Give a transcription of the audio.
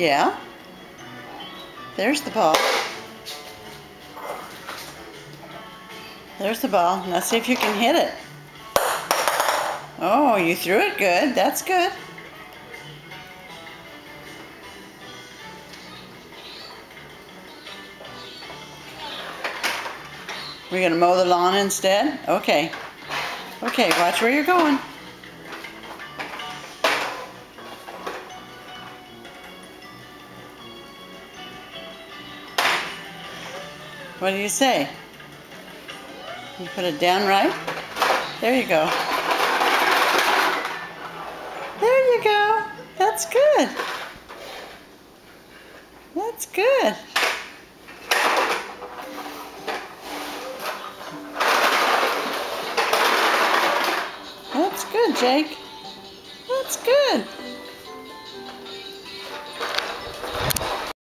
Yeah. There's the ball. There's the ball. Now see if you can hit it. Oh, you threw it good. That's good. We're going to mow the lawn instead? Okay. Okay, watch where you're going. What do you say? You put it down right? There you go. There you go. That's good. That's good. That's good, Jake. That's good.